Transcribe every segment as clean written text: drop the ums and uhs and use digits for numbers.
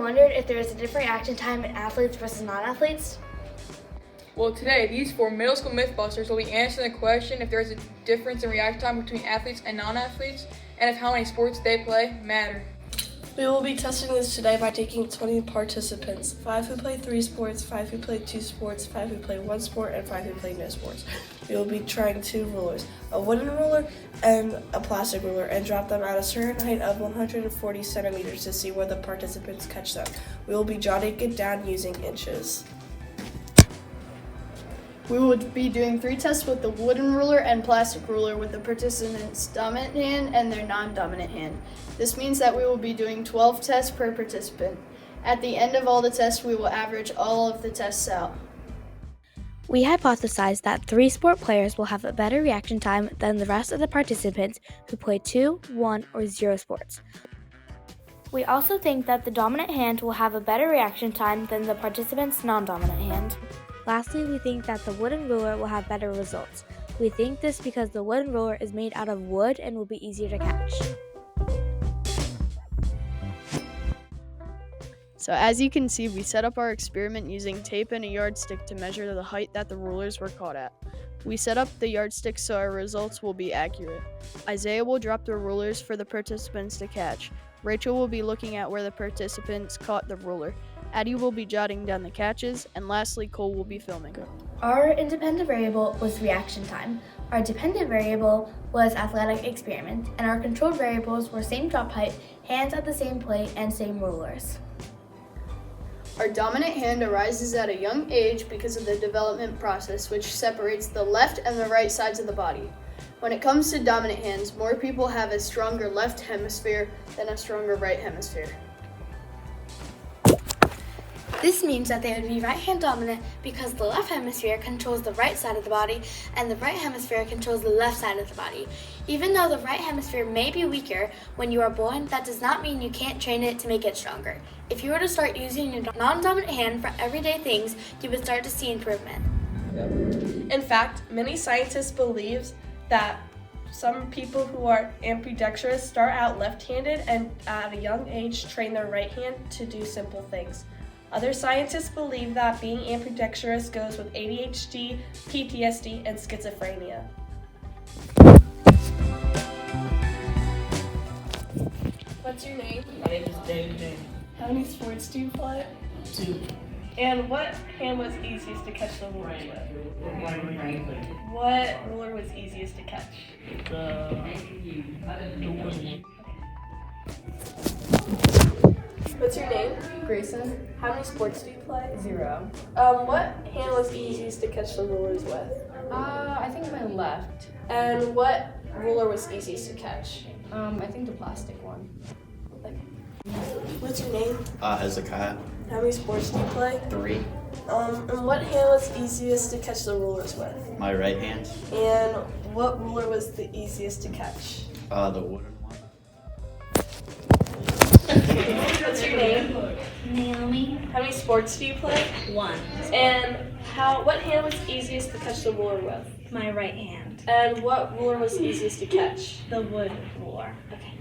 wondered if there is a different reaction time in athletes versus non-athletes? Well, today, these 4 middle school Mythbusters will be answering the question if there is a difference in reaction time between athletes and non-athletes, and if how many sports they play matter. We will be testing this today by taking 20 participants, 5 who play 3 sports, 5 who play 2 sports, 5 who play 1 sport, and 5 who play no sports. We will be trying 2 rulers, a wooden ruler and a plastic ruler, and drop them at a certain height of 140 centimeters to see where the participants catch them. We will be jotting it down using inches. We will be doing 3 tests with the wooden ruler and plastic ruler with the participant's dominant hand and their non-dominant hand. This means that we will be doing 12 tests per participant. At the end of all the tests, we will average all of the tests out. We hypothesized that 3 sport players will have a better reaction time than the rest of the participants who play 2, 1, or 0 sports. We also think that the dominant hand will have a better reaction time than the participant's non-dominant hand. Lastly, we think that the wooden ruler will have better results. We think this because the wooden ruler is made out of wood and will be easier to catch. So as you can see, we set up our experiment using tape and a yardstick to measure the height that the rulers were caught at. We set up the yardstick so our results will be accurate. Isaiah will drop the rulers for the participants to catch. Rachel will be looking at where the participants caught the ruler. Addie will be jotting down the catches, and lastly, Cole will be filming. Our independent variable was reaction time. Our dependent variable was athletic experiment, and our controlled variables were same drop height, hands at the same plate, and same rulers. Our dominant hand arises at a young age because of the development process, which separates the left and the right sides of the body. When it comes to dominant hands, more people have a stronger left hemisphere than a stronger right hemisphere. This means that they would be right hand dominant because the left hemisphere controls the right side of the body and the right hemisphere controls the left side of the body. Even though the right hemisphere may be weaker when you are born, that does not mean you can't train it to make it stronger. If you were to start using your non-dominant hand for everyday things, you would start to see improvement. In fact, many scientists believe that some people who are ambidextrous start out left-handed and at a young age train their right hand to do simple things. Other scientists believe that being ambidextrous goes with ADHD, PTSD, and schizophrenia. What's your name? My name is David. How many sports do you play? 2. And what hand was easiest to catch the rulers with? What ruler was easiest to catch? The wooden. What's your name? Grayson? How many sports do you play? 0. What hand was easiest to catch the rulers with? I think my left. And what ruler was easiest to catch? I think the plastic one. What's your name? Hezekiah. How many sports do you play? 3. And what hand was easiest to catch the rulers with? My right hand. And what ruler was the easiest to catch? The wooden one. What's your name? Naomi. How many sports do you play? 1. And what hand was easiest to catch the ruler with? My right hand. And what ruler was easiest to catch? The wood ruler. Okay.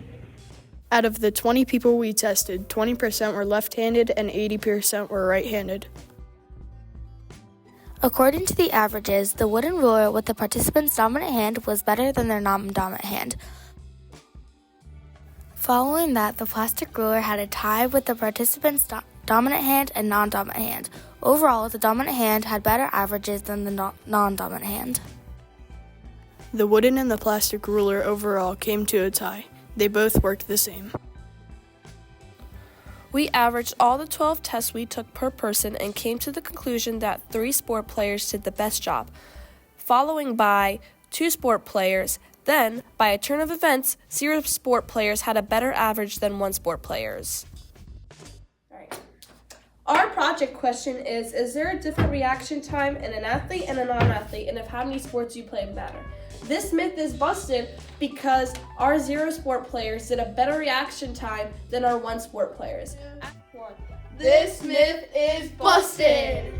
Out of the 20 people we tested, 20% were left-handed and 80% were right-handed. According to the averages, the wooden ruler with the participant's dominant hand was better than their non-dominant hand. Following that, the plastic ruler had a tie with the participant's dominant hand and non-dominant hand. Overall, the dominant hand had better averages than the non-dominant hand. The wooden and the plastic ruler overall came to a tie. They both worked the same. We averaged all the 12 tests we took per person and came to the conclusion that 3 sport players did the best job, following by 2 sport players. Then, by a turn of events, 0 sport players had a better average than 1 sport players. Our project question is there a different reaction time in an athlete and a non-athlete, and if how many sports you play matter? This myth is busted because our 0 sport players did a better reaction time than our 1 sport players. This myth is busted!